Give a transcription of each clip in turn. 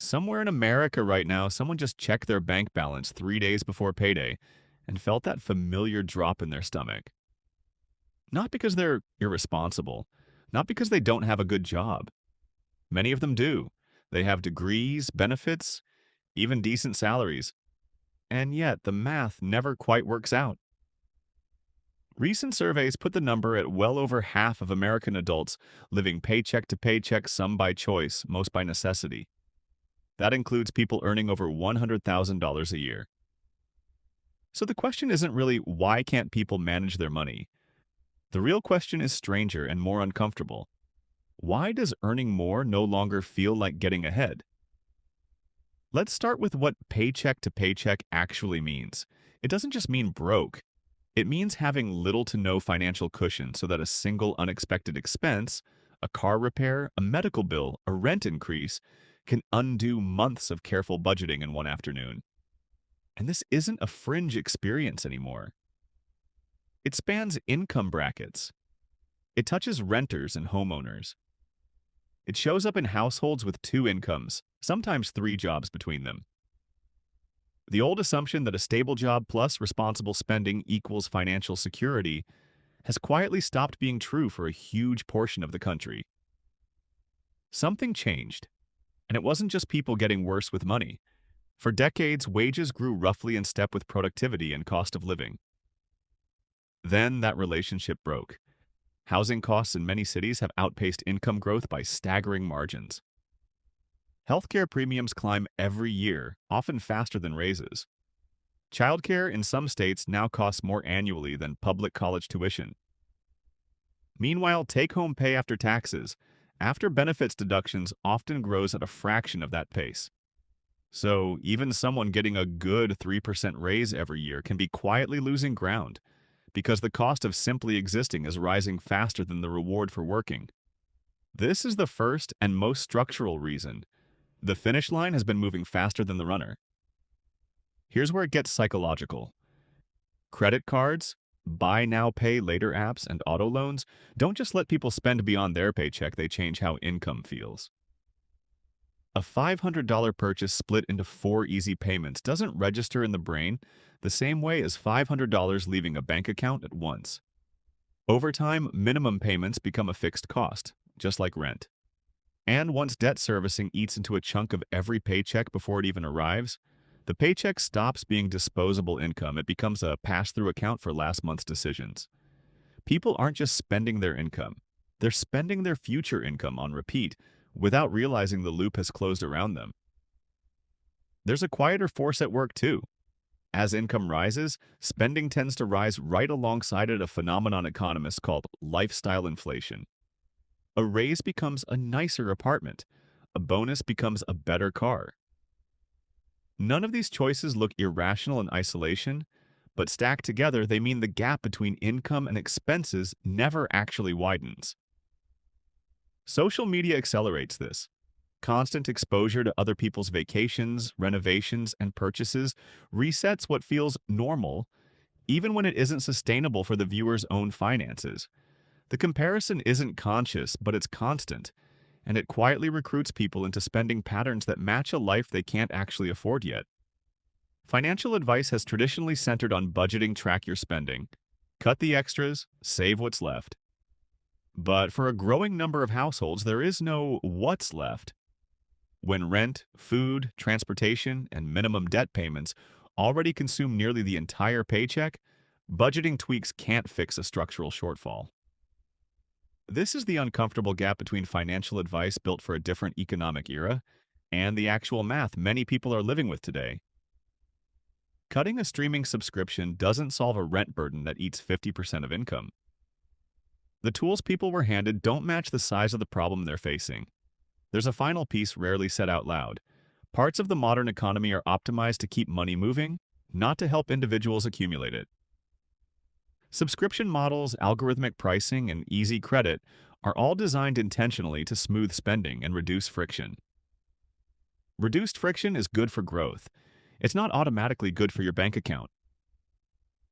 Somewhere in America right now, someone just checked their bank balance 3 days before payday and felt that familiar drop in their stomach. Not because they're irresponsible, not because they don't have a good job. Many of them do. They have degrees, benefits, even decent salaries. And yet, the math never quite works out. Recent surveys put the number at well over half of American adults living paycheck to paycheck, some by choice, most by necessity. That includes people earning over $100,000 a year. So the question isn't really why can't people manage their money? The real question is stranger and more uncomfortable. Why does earning more no longer feel like getting ahead? Let's start with what paycheck to paycheck actually means. It doesn't just mean broke. It means having little to no financial cushion so that a single unexpected expense, a car repair, a medical bill, a rent increase, can undo months of careful budgeting in one afternoon. And this isn't a fringe experience anymore. It spans income brackets. It touches renters and homeowners. It shows up in households with two incomes, sometimes three jobs between them. The old assumption that a stable job plus responsible spending equals financial security has quietly stopped being true for a huge portion of the country. Something changed, and it wasn't just people getting worse with money. For decades, wages grew roughly in step with productivity and cost of living. Then that relationship broke. Housing costs in many cities have outpaced income growth by staggering margins. Healthcare premiums climb every year, often faster than raises. Childcare in some states now costs more annually than public college tuition. Meanwhile, take-home pay after taxes, after benefits deductions, often grows at a fraction of that pace. So even someone getting a good 3% raise every year can be quietly losing ground, because the cost of simply existing is rising faster than the reward for working. This is the first and most structural reason. The finish line has been moving faster than the runner. Here's where it gets psychological. Credit cards, buy now, pay later apps, and auto loans don't just let people spend beyond their paycheck, they change how income feels. A $500 purchase split into 4 easy payments doesn't register in the brain the same way as $500 leaving a bank account at once. Over time, minimum payments become a fixed cost, just like rent. And once debt servicing eats into a chunk of every paycheck before it even arrives, the paycheck stops being disposable income. It becomes a pass-through account for last month's decisions. People aren't just spending their income. They're spending their future income on repeat without realizing the loop has closed around them. There's a quieter force at work too. As income rises, spending tends to rise right alongside it, a phenomenon economists call lifestyle inflation. A raise becomes a nicer apartment. A bonus becomes a better car. None of these choices look irrational in isolation, but stacked together, they mean the gap between income and expenses never actually widens. Social media accelerates this. Constant exposure to other people's vacations, renovations, and purchases resets what feels normal, even when it isn't sustainable for the viewer's own finances. The comparison isn't conscious, but it's constant, and it quietly recruits people into spending patterns that match a life they can't actually afford yet. Financial advice has traditionally centered on budgeting, track your spending, cut the extras, save what's left. But for a growing number of households, there is no what's left. When rent, food, transportation, and minimum debt payments already consume nearly the entire paycheck, budgeting tweaks can't fix a structural shortfall. This is the uncomfortable gap between financial advice built for a different economic era and the actual math many people are living with today. Cutting a streaming subscription doesn't solve a rent burden that eats 50% of income. The tools people were handed don't match the size of the problem they're facing. There's a final piece rarely said out loud. Parts of the modern economy are optimized to keep money moving, not to help individuals accumulate it. Subscription models, algorithmic pricing, and easy credit are all designed intentionally to smooth spending and reduce friction. Reduced friction is good for growth. It's not automatically good for your bank account.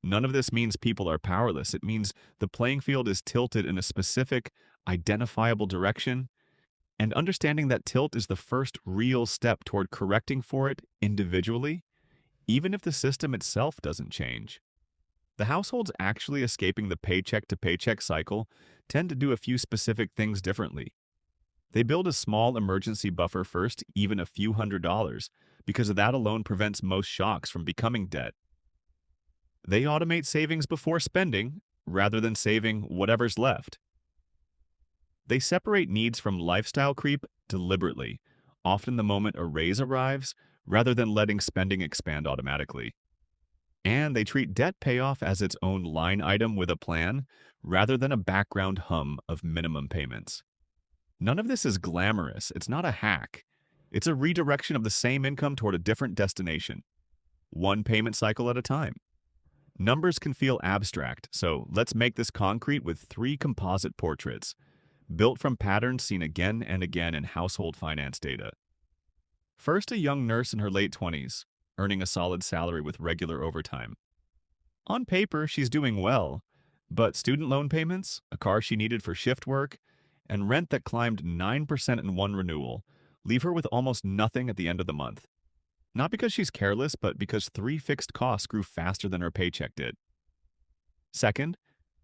None of this means people are powerless. It means the playing field is tilted in a specific, identifiable direction, And understanding that tilt is the first real step toward correcting for it individually, even if the system itself doesn't change. The households actually escaping the paycheck to paycheck cycle tend to do a few specific things differently. They build a small emergency buffer first, even a few $100s, because that alone prevents most shocks from becoming debt. They automate savings before spending, rather than saving whatever's left. They separate needs from lifestyle creep deliberately, often the moment a raise arrives, rather than letting spending expand automatically. And they treat debt payoff as its own line item with a plan, rather than a background hum of minimum payments. None of this is glamorous. It's not a hack. It's a redirection of the same income toward a different destination, one payment cycle at a time. Numbers can feel abstract, so let's make this concrete with three composite portraits, built from patterns seen again and again in household finance data. First, a young nurse in her late 20s, earning a solid salary with regular overtime. On paper, she's doing well, but student loan payments, a car she needed for shift work, and rent that climbed 9% in one renewal leave her with almost nothing at the end of the month. Not because she's careless, but because three fixed costs grew faster than her paycheck did. Second,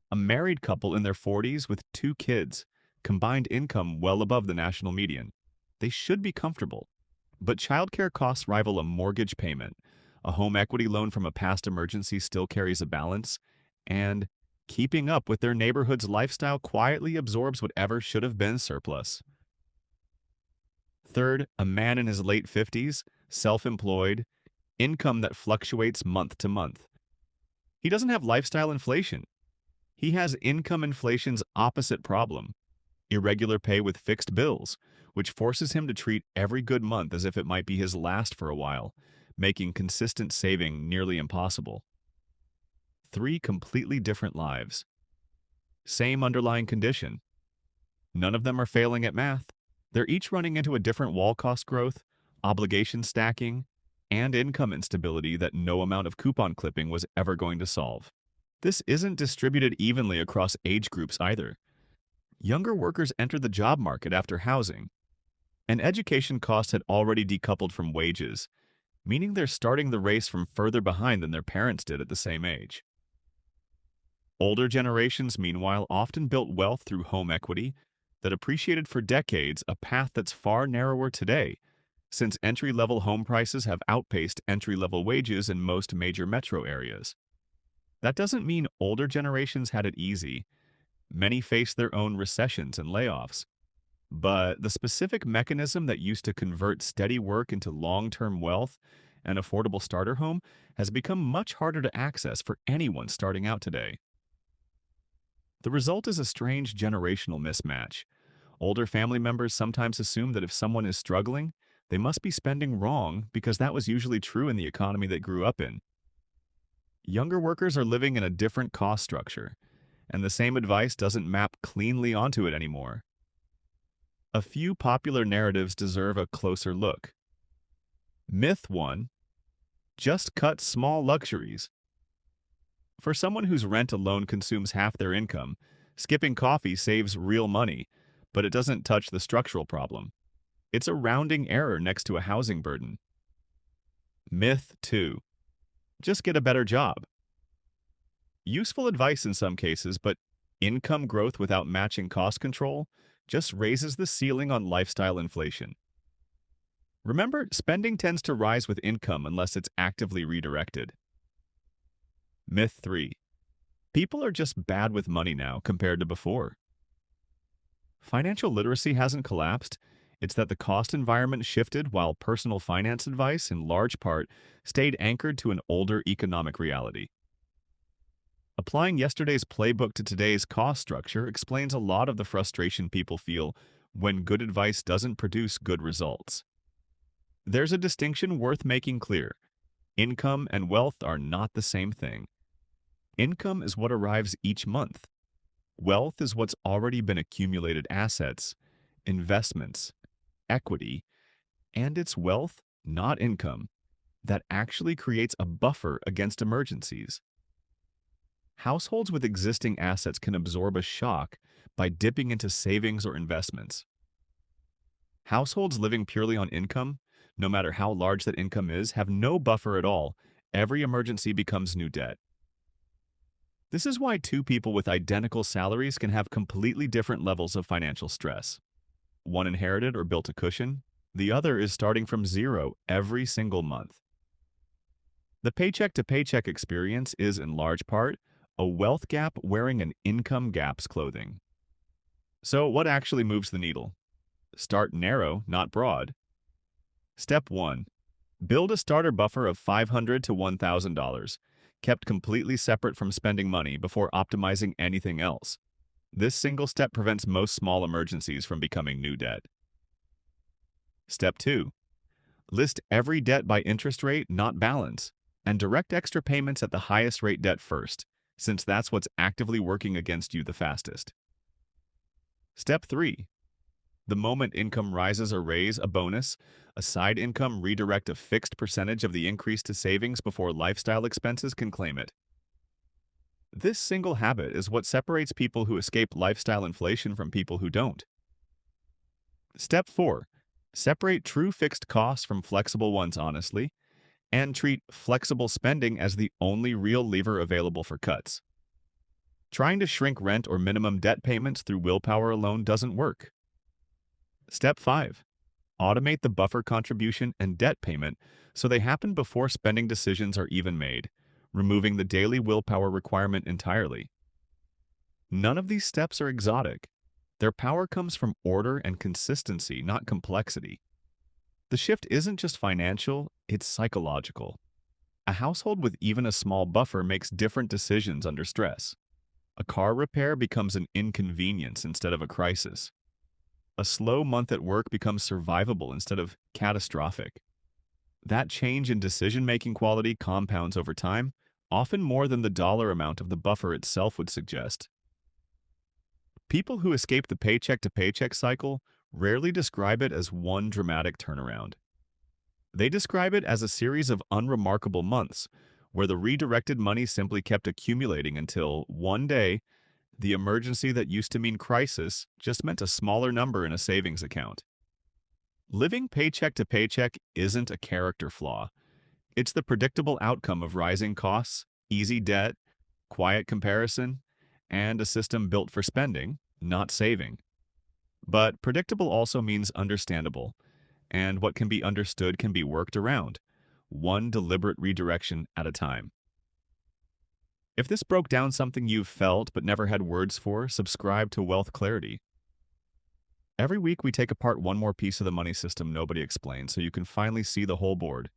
a married couple in their 40s with two kids, combined income well above the national median. They should be comfortable. But childcare costs rival a mortgage payment, a home equity loan from a past emergency still carries a balance, and keeping up with their neighborhood's lifestyle quietly absorbs whatever should have been surplus. Third, a man in his late 50s, self-employed, income that fluctuates month to month. He doesn't have lifestyle inflation. He has income inflation's opposite problem, irregular pay with fixed bills, which forces him to treat every good month as if it might be his last for a while, making consistent saving nearly impossible. Three completely different lives. Same underlying condition. None of them are failing at math. They're each running into a different wall cost growth, obligation stacking, and income instability that no amount of coupon clipping was ever going to solve. This isn't distributed evenly across age groups either. Younger workers entered the job market after housing, and education costs had already decoupled from wages, meaning they're starting the race from further behind than their parents did at the same age. Older generations, meanwhile, often built wealth through home equity that appreciated for decades, a path that's far narrower today, since entry-level home prices have outpaced entry-level wages in most major metro areas. That doesn't mean older generations had it easy. Many faced their own recessions and layoffs. But the specific mechanism that used to convert steady work into long-term wealth, an affordable starter home, has become much harder to access for anyone starting out today. The result is a strange generational mismatch. Older family members sometimes assume that if someone is struggling, they must be spending wrong because that was usually true in the economy they grew up in. Younger workers are living in a different cost structure, and the same advice doesn't map cleanly onto it anymore. A few popular narratives deserve a closer look. Myth 1. Just cut small luxuries. For someone whose rent alone consumes half their income, skipping coffee saves real money, but it doesn't touch the structural problem. It's a rounding error next to a housing burden. Myth 2. Just get a better job. Useful advice in some cases, but income growth without matching cost control just raises the ceiling on lifestyle inflation. Remember, spending tends to rise with income unless it's actively redirected. Myth 3. People are just bad with money now compared to before. Financial literacy hasn't collapsed. It's that the cost environment shifted while personal finance advice, in large part, stayed anchored to an older economic reality. Applying yesterday's playbook to today's cost structure explains a lot of the frustration people feel when good advice doesn't produce good results. There's a distinction worth making clear. Income and wealth are not the same thing. Income is what arrives each month. Wealth is what's already been accumulated assets, investments, equity, and it's wealth, not income, that actually creates a buffer against emergencies. Households with existing assets can absorb a shock by dipping into savings or investments. Households living purely on income, no matter how large that income is, have no buffer at all. Every emergency becomes new debt. This is why two people with identical salaries can have completely different levels of financial stress. One inherited or built a cushion, the other is starting from zero every single month. The paycheck to paycheck experience is, in large part, a wealth gap wearing an income gap's clothing. So, what actually moves the needle? Start narrow, not broad. Step 1. Build a starter buffer of $500 to $1,000, kept completely separate from spending money before optimizing anything else. This single step prevents most small emergencies from becoming new debt. Step 2. List every debt by interest rate, not balance, and direct extra payments at the highest rate debt first, since that's what's actively working against you the fastest. Step 3. The moment income rises or raise a bonus, a side income redirect a fixed percentage of the increase to savings before lifestyle expenses can claim it. This single habit is what separates people who escape lifestyle inflation from people who don't. Step 4. Separate true fixed costs from flexible ones honestly, and treat flexible spending as the only real lever available for cuts. Trying to shrink rent or minimum debt payments through willpower alone doesn't work. Step 5. Automate the buffer contribution and debt payment so they happen before spending decisions are even made, removing the daily willpower requirement entirely. None of these steps are exotic. Their power comes from order and consistency, not complexity. The shift isn't just financial, it's psychological. A household with even a small buffer makes different decisions under stress. A car repair becomes an inconvenience instead of a crisis. A slow month at work becomes survivable instead of catastrophic. That change in decision-making quality compounds over time, often more than the dollar amount of the buffer itself would suggest. People who escape the paycheck-to-paycheck cycle rarely describe it as one dramatic turnaround. They describe it as a series of unremarkable months, where the redirected money simply kept accumulating until, one day, the emergency that used to mean crisis just meant a smaller number in a savings account. Living paycheck to paycheck isn't a character flaw. It's the predictable outcome of rising costs, easy debt, quiet comparison, and a system built for spending, not saving. But predictable also means understandable, and what can be understood can be worked around, one deliberate redirection at a time. If this broke down something you've felt but never had words for, subscribe to Wealth Clarity. Every week we take apart one more piece of the money system nobody explains so you can finally see the whole board.